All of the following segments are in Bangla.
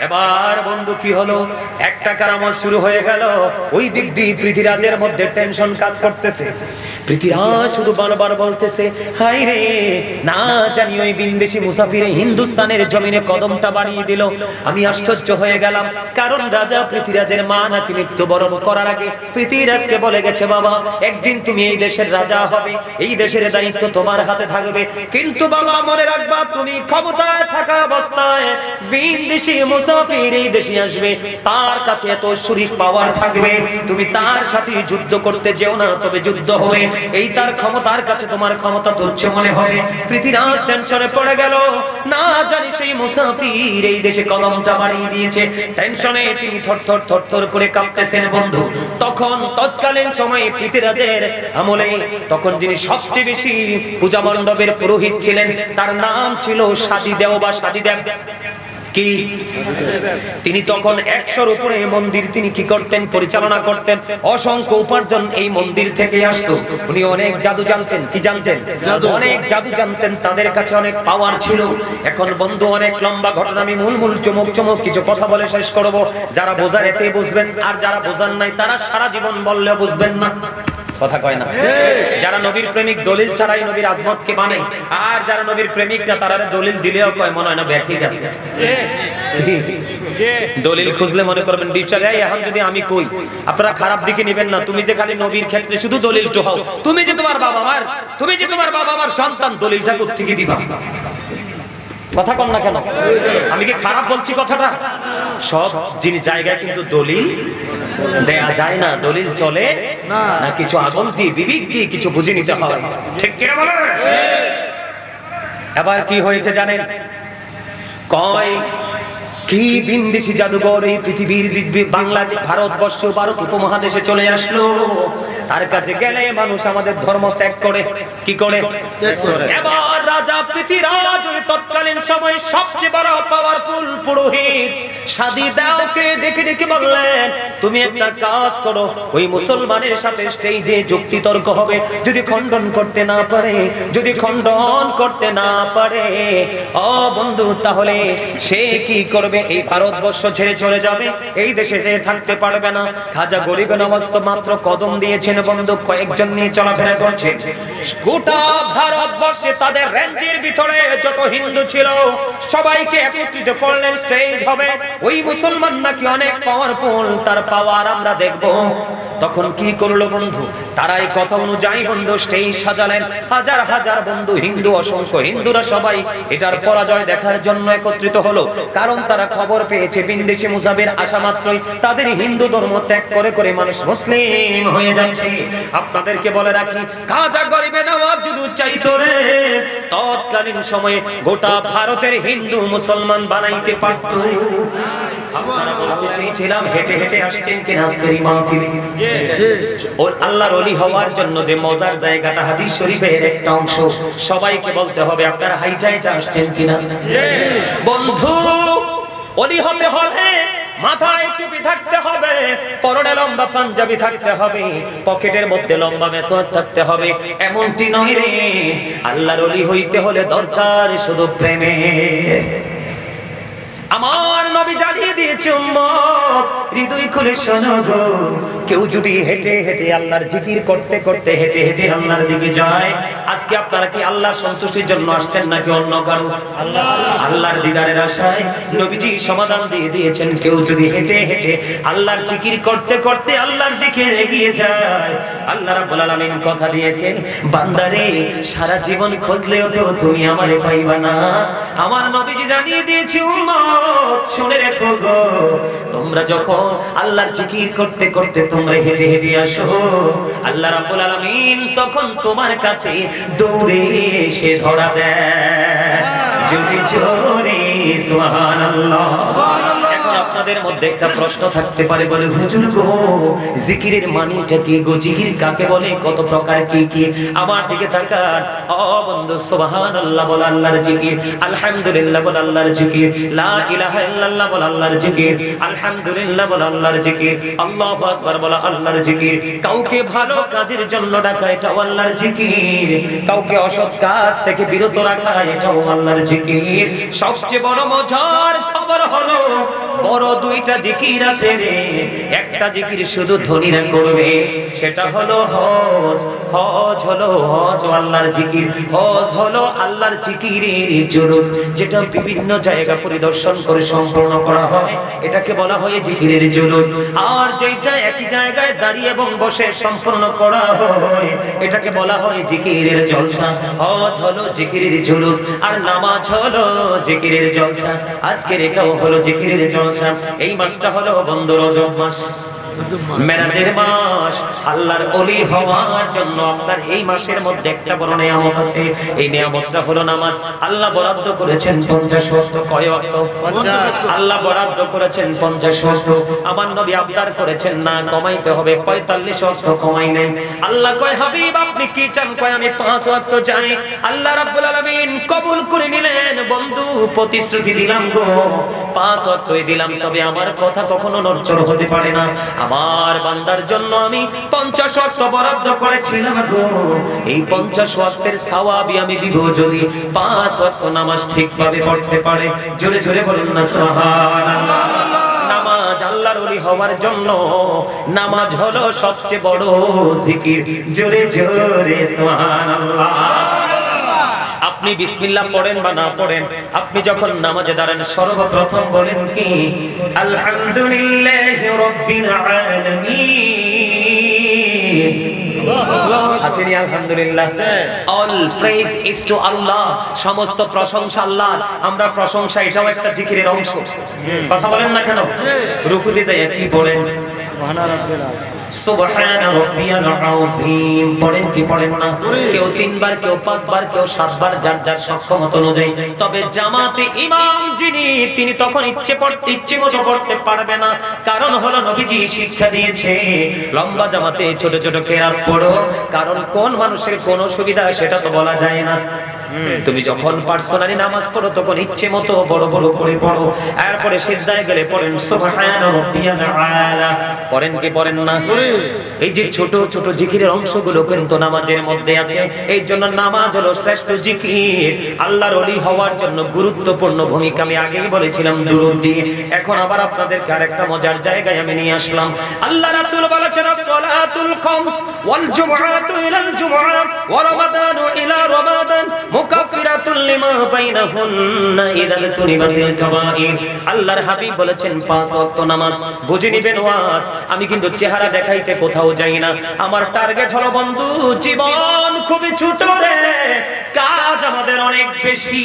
এবার বন্ধু কি হলো, একটা কারামত শুরু হয়ে গেল। ওই দিক দিয়ে পৃথিরাজের মধ্যে টেনশন কাজ করতেছে। পৃথিরাজ শুধু বারবার বলতেছে, হায় রে, না জানি ওই বিন্দেশি মুসাফিরে হিন্দুস্তানের জমিনে কদমটা বাড়িয়ে দিল। আমি আশ্চর্য হয়ে গেলাম, কারণ রাজা পৃথিরাজের মা নাকি মৃত্যুবরণ করার আগে পৃথিরাজকে বলে গেছে, বাবা একদিন তুমি এই দেশের রাজা হবে, এই দেশের দায়িত্ব তোমার হাতে থাকবে, কিন্তু বাবা মনে রাখবা তুমি ক্ষমতায় থাকা অবস্থায় বিদেশি মুসাফির এই দেশে আসবে, তার কাছে এত শরীর পাওয়ার থাকবে, তুমি তার সাথে যুদ্ধ করতে যেও না, তবে যুদ্ধ হবে, এই তার ক্ষমতার কাছে তোমার ক্ষমতা তুচ্ছ মনে হবে। পৃথিরাজ টেনশনে পড়ে গেল, না জানি সেই মুসাফির এই দেশে কদমটা বাড়িয়ে দিয়েছে। টেনশনে তিনি থরথর করে কাঁপতেছেন বন্ধু। তখন তৎকালীন সময়ে পৃথিরাজের আমলে তখন যিনি সবচেয়ে বেশি পূজা মণ্ডপের পুরোহিত ছিলেন, তার নাম ছিল সাদিদেও বা সাদিদেব। কি তিনি তখন 100-র উপরে মন্দির তিনি কি করতেন, পরিচালনা করতেন। অসংখ্য উপার্জন এই মন্দির থেকে আসতো। উনি অনেক জাদু জানতেন। কি জানতেন? অনেক জাদু জানতেন, তাদের কাছে অনেক পাওয়ার ছিল। এখন বন্ধু অনেক লম্বা ঘটনা, আমি মূল চমক কিছু কথা বলে শেষ করব। যারা বোঝার এতে বুঝবেন, আর যারা বোঝার নাই তারা সারা জীবন বললেও বুঝবেন না। কথা কয় না? যারা নবীর প্রেমিক দলিল ছাড়াই নবীর আজমতকে মানে, আর যারা নবীর প্রেমিক না তারা দলিল দিলেও কয় মনে হয় না ব্যাট ঠিক আছে। দলিল খুঁজলে মনে করবেন ডিকশনারি। এখন যদি আমি কই, আপনারা খারাপ দিকে নেবেন না, তুমি যে খালি নবীর ক্ষেত্রে শুধু দলিল টোহাও, তুমি যে তোমার বাবা মার সন্তান, দলিলটা কোত্থেকে দিবা? কথা কন না কেন? আমি কি খারাপ বলছি কথাটা? সব জিনিস জায়গায় কিন্তু দলিল দেয়া যায় না, দলিল চলে না, কিছু আগল দিয়ে বিবেক দিয়ে কিছু বুঝে নিতে হয়। ঠিক কিনা বলে? এবার কি হয়েছে জানেন? কয় কি বিন্দেশি জাদুঘর এই পৃথিবীর বাংলাদেশ, ভারতবর্ষ, ভারত উপমহাদেশে চলে আসলো। তার কাছে গেলে মানুষ আমাদের ধর্ম ত্যাগ করে। কি করে? এবার রাজা পৃথিরাজ ওই তৎকালীন সময় সবচেয়ে বড় পাওয়ারফুল পুরোহিত সাদিদেওকে ডেকে বললেন, তুমি একটা কাজ করো, ওই মুসলমানের সাথে স্টেজে যুক্তি তর্ক হবে, যদি খণ্ডন করতে না পারে ও বন্ধু, তাহলে সে কি করবে? এই ভারতবর্ষ ছেড়ে চলে যাবে, এই দেশে থাকতে পারবে না। খাজা গরিব নওয়াজ তো মাত্র কদম দিয়েছেন বন্ধু, কয়েকজন নিয়ে চলাফেরা করছে। গোটা ভারতবর্ষে তাদের রেঞ্জের ভিতরে যত হিন্দু ছিল সবাইকে একত্রিত করলেন, স্টেজ হবে। ওই মুসলমান নাকি অনেক পাওয়ারফুল, তার পাওয়ার আমরা দেখব। তখন কি করলো বন্ধু? তারা এই কথা অনুযায়ী বন্ধু স্টেজ সাজালেন। হাজার বন্ধু হিন্দু, অসংখ্য হিন্দুরা সবাই এটার পরাজয় দেখার জন্য একত্রিত হলো। কারণ তারা খবর পেয়েছে বিন্দেশি মুসাফির আসা মাত্রই তাদের হিন্দু ধর্ম ত্যাগ করে মানুষ মুসলিম হয়ে যাচ্ছে। আপনাদেরকে বলে রাখি, খাজা গরিবে নওয়াজ যদি চাইতো রে, তৎকালীন সময়ে গোটা ভারতের হিন্দু মুসলমান বানাইতে পারত। আপনারা বলতে চেয়েছিলাম হেঁটে আসছেন কিনা আজকের এই মাহফিলে? আল্লাহর ওলি হওয়ার জন্য যে মজার জায়গাটা হাদিস শরীফের একটা অংশ, সবাইকে বলতে হবে আপনারা হাইটা আসছেন কিনা। বন্ধু, ওলি হতে হলে মাথায় টুপি থাকতে হবে, পরনে লম্বা পাঞ্জাবি থাকতে হবে, পকেটের মধ্যে লম্বা মেসওয়াক থাকতে হবে, এমনটি নয় রে। আল্লাহর ওলি হইতে হলে দরকার শুধু প্রেমের। আমার নবী জানিয়ে দিয়েছে উম্মত, হৃদয় খুলে শোনো গো, কেউ যদি হেঁটে আল্লাহর জিকির করতে হেঁটে আল্লাহর দিকে যায়, আজকে আপনারা কি আল্লাহর সন্তুষ্টির জন্য আসছেন নাকি অন্য কারো? আল্লাহর দিদারের আশায় নবীজি সমাধান দিয়ে দিয়েছেন, কেউ যদি হেঁটে আল্লাহর জিকির করতে আল্লাহর দিকে এগিয়ে যায়, আল্লাহ রাব্বুল আলামিন কথা দিয়েছেন, বান্দারে সারা জীবন খুঁজলেও তো তুমি আমারে পাইবা না। আমার নবীজি জানিয়ে দিয়েছে উম্মত, শুনে রেখো গো, তোমরা যখন আল্লাহর জিকির করতে তোমরা হেঁটে আসো, আল্লাহ রাব্বুল আলামিন তখন তোমার কাছে দৌড়ে এসে ধরা দেয়। যদি জোরে সুবহানাল্লাহ। এখন আপনাদের মধ্যে একটা প্রশ্ন থাকতে পারে, বলে হুজুর গো জিকিরের মানেটা কি গো, জিকির কাকে বলে, কত প্রকার কি কি? আমার দিকে তাকান ও বন্ধু, সুবহানাল্লাহ বল আল্লাহর জিকির, আলহামদুলিল্লাহ বল আল্লাহর জিকির, লা ইলাহা ইল্লাল্লাহ বল আল্লাহর জিকির, আলহামদুলিল্লাহ বল আল্লাহর জিকির, আল্লাহু আকবার বল আল্লাহর জিকির। কাউকে ভালো কাজের জন্য ডাকা, এটাও আল্লাহর জিকির। কাউকে অসৎ কাজ থেকে বিরত রাখা, এটাও আল্লাহর জিকির। সবচেয়ে বড় মজার খবর হলো বড় দুইটা জিকির আছে রে। একটা জিকির শুধু ধনীরা করবে, সেটা হলো হজ। হজ হলো হজ আল্লাহর জিকির। হজ হলো আল্লাহর জিকিরের জুলুস, যেটা বিভিন্ন জায়গা পরিদর্শন করে সম্পূর্ণ করা হয়, এটাকে বলা হয় জিকিরের জুলুস। আর যেটা একই জায়গায় দাঁড়িয়ে এবং বসে সম্পূর্ণ করা হয়, এটাকে বলা হয় জিকিরের জলসা। হজ হলো জিকিরের জুলুস, আর নামাজ হলো জিকিরের জলসা। আজকের এটাও হলো জিকিরের জলসা। এই মাসটা হলো বন্ধু রজব মাস, মেরাজের মাস। আল্লাহর ওলি হওয়ার জন্য আপনার এই মাসের মধ্যে একটা বড় নিয়ামত আছে। এই নিয়ামতটা হলো নামাজ। আল্লাহ বরাদ্দ করেছেন 50 ওয়াক্ত। কয় ওয়াক্ত? আল্লাহ বরাদ্দ করেছেন 50 ওয়াক্ত। আমার নবী আবদার করেছেন না কমাইতে হবে, 45 ওয়াক্ত কমাই নেন। আল্লাহ কয় হাবিব আপনি কি চান? কয় আমি 5 ওয়াক্ত চাই। আল্লাহ রাব্বুল আলামিন কবুল করে নিলেন। বন্ধু প্রতিশ্রুতি দিলাম গো, 5 ওয়াক্তই দিলাম, তবে আমার কথা কখনো নড়চড় হতে পারে না। আমার বান্দার জন্য আমি 50 ওয়াক্ত বরাদ্দ করেছিলাম গো। এই 50 ওয়াক্তের সওয়াবই আমি দিব যদি 5 ওয়াক্ত নামাজ ঠিকভাবে পড়তে পারে। জোরে জোরে বলুন না সুবহানাল্লাহ। নামাজ আল্লাহর ওলি হওয়ার জন্য নামাজ হলো সবচেয়ে বড় জিকির। জোরে জোরে সুবহানাল্লাহ। আপনি বিসমিল্লাহ পড়েন বা না পড়েন, আপনি যখন নামাজে দাঁড়ান সর্বপ্রথম বলেন কি? আলহামদুলিল্লাহি রাব্বিল আলামিন। আসেনি আলহামদুলিল্লাহ। অল প্রেজ ইজ টু আল্লাহ। সমস্ত প্রশংসা আল্লাহ। আমরা প্রশংসা, এটাও একটা জিকিরের অংশ। কথা বলেন না কেন? রুকুতে যাই কি পড়েন? সুবহান রাব্বিল সুবহান রাব্বিয়াল আযীম পড়েন কি পড়েন না? কেউ 3 বার, কেউ 5 বার, কেউ 7 বার, যার যার সক্ষমতা অনুযায়ী। তবে জামাতে ইমাম যিনি, তিনি তখন ইচ্ছে মতো পড়তে পারবে না। কারণ হলো নবীজি শিক্ষা দিয়েছে লম্বা জামাতে ছোট ছোট কিরাত পড়ো। কারণ কোন মানুষের কোন সুবিধা সেটা তো বলা যায় না। তুমি যখন পার্সোনালি নামাজ পড়ো তখন ইচ্ছে মতো বড় বড় করে পড়ো। এরপরে সিজদায় গেলে পড়েন সুবহান রাব্বিয়াল আলা। পড়েন কি পড়েন না? এই যে ছোট ছোট জিকিরের অংশগুলো কিন্তু নামাজের মধ্যে আছে। এই জন্য নামাজ হলো শ্রেষ্ঠ জিকির। আল্লাহর ওলি হওয়ার জন্য গুরুত্বপূর্ণ ভূমিকা আমি আগেই বলেছিলাম দুরূদ দিয়ে। এখন আবার আপনাদেরকে আরেকটা মজার জায়গায় আমি নিয়ে আসলাম। আল্লাহ রাসূল বলেছেন সালাতুল খামস ওয়াল জুমআতু ইলাল জুমআ ওয়া রমাদানু ইলা রমাদান মুকাফফিরাতুল লিমা বাইনাহুন্না ইযা তুনিবাতিল কাবাইর। আল্লাহর হাবিব বলেছেন 5 ওয়াক্ত নামাজ। বুঝে নিবেন ওয়াজ, আমি কিন্তু চেহারা দেখাইতে কোথাও যাই না। আমার টার্গেট হলো বন্ধু, জীবন খুবই ছোট রে, কাজ আমাদের অনেক বেশি।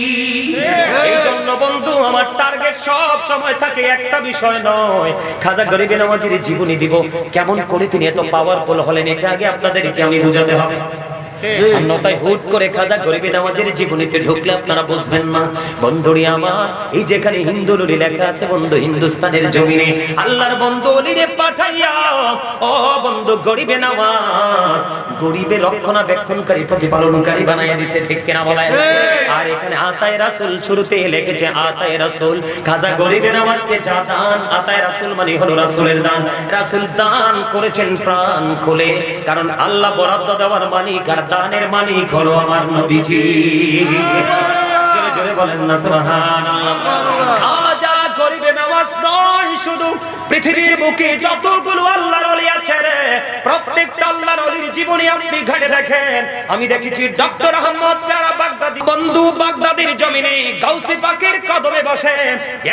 এই জন্য বন্ধু আমার টার্গেট সব সময় থাকে একটা বিষয় নয়, খাজা গরিবে নওয়াজের জীবনী দিব। কেমন করে তিনি এত পাওয়ারফুল হলেন, এটা আগে আপনাদেরকে আমি বোঝাতে হবে। অন্যথায় হুট করে খাজা গরিবে নওয়াজের জীবনীতে ঢুকলে আপনারা বুঝবেন না। বন্ধুরি আমার, এই যেখানে হিন্দুলুলি লেখা আছে বন্ধু, হিন্দুস্তানের জমিনে আল্লাহর বন্ধু ওলিরে পাঠাইয়া ও বন্ধু গরিবে নওয়াজ গরিবের রক্ষণাবেক্ষণকারী প্রতিপালনকারী বানাইয়া দিয়েছে। ঠিক কিনা বলেন? আর এখানে আতায়ে রাসূল শুরুতে লিখেছে আতায়ে রাসূল। খাজা গরিবে নওয়াজকে যা দান, আতায়ে রাসূল মানে হলো রাসূলের দান। রাসূল দান করেছেন প্রাণ খুলে, কারণ আল্লাহ বরাদ্দ দেওয়ার মালিক আর দানের মালিক হলো আমার নবীজি। জোরে জোরে বলেন না সুবহানাল্লাহ। খাজা গরিবে নওয়াজ নয় শুধু, পৃথিবীর বুকে যতগুলো আল্লাহর ওলি আছে রে, প্রত্যেকটা আল্লাহর ওলির জীবনী আপনি ঘাটে দেখেন। আমি দেখেছি ডক্টর আহমদ পেয়ারা বাগদাদি বন্ধু বাগদাদির জমিনে গাউসে পাকের কদমে বসে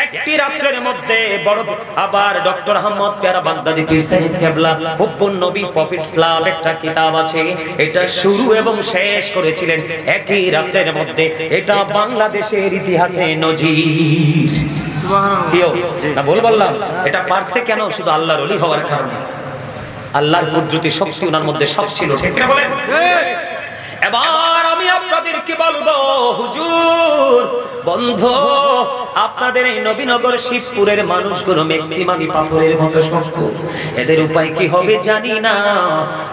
একটি রাত্রের মধ্যে বড়। আবার ডক্টর আহমদ পেয়ারা বাগদাদি পীর সাহেব কেবলা হুব্বুন নবী প্রফিটস লাভ একটা কিতাব আছে, এটা শুরু এবং শেষ করেছিলেন একই রাত্রের মধ্যে। এটা বাংলাদেশের ইতিহাসে নজির। সুবহানাল্লাহ। না ভুল বললাম? এটা পারছে কেন? শুধু আল্লাহর ওলি হওয়ার কারণে। আল্লাহর কুদরতি শক্তি ওনার মধ্যে সব ছিল। ঠিক না বলেন? এবার আমি আপনাদেরকে বলবো, হুজুর বন্ধু আপনাদের এই নবীনগর শিবপুরের মানুষগুলো ম্যাক্সিমামই পাথরের মতো শক্ত, এদের উপায় কি হবে জানি না।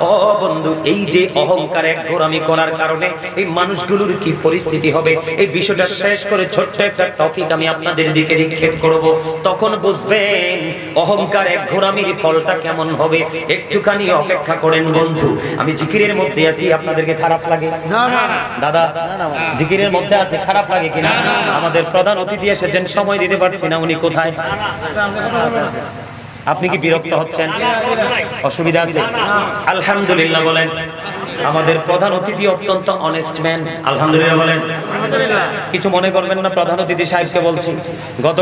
ও বন্ধু, এই যে অহংকার এক গোরামি করার কারণে এই মানুষগুলোর কি পরিস্থিতি হবে, এই বিষয়টা শেষ করে ছোট্ট একটা টপিক আমি আপনাদের দিকে নিক্ষেপ করব, তখন বুঝবেন অহংকার এক গোরামির ফলটা কেমন হবে। একটুখানি অপেক্ষা করেন বন্ধু, আমি জিকিরের মধ্যে আছি, আপনাদেরকে খারাপ লাগে? না না না দাদা জিকিরের মধ্যে আছে, খারাপ লাগে কিনা? আমাদের প্রধান অতিথি এসেছেন, সময় দিতে পারছি না, উনি কোথায়? আপনি কি বিরক্ত হচ্ছেন? অসুবিধা আছে? আলহামদুলিল্লাহ বলেন। আমাদের প্রধান অতিথি অত্যন্ত অনেস্ট ম্যান, আলহামদুলিল্লাহ বলেন। কিছু মনে করবেন না, প্রধান অতিথি সাহেবকে বলছি। গত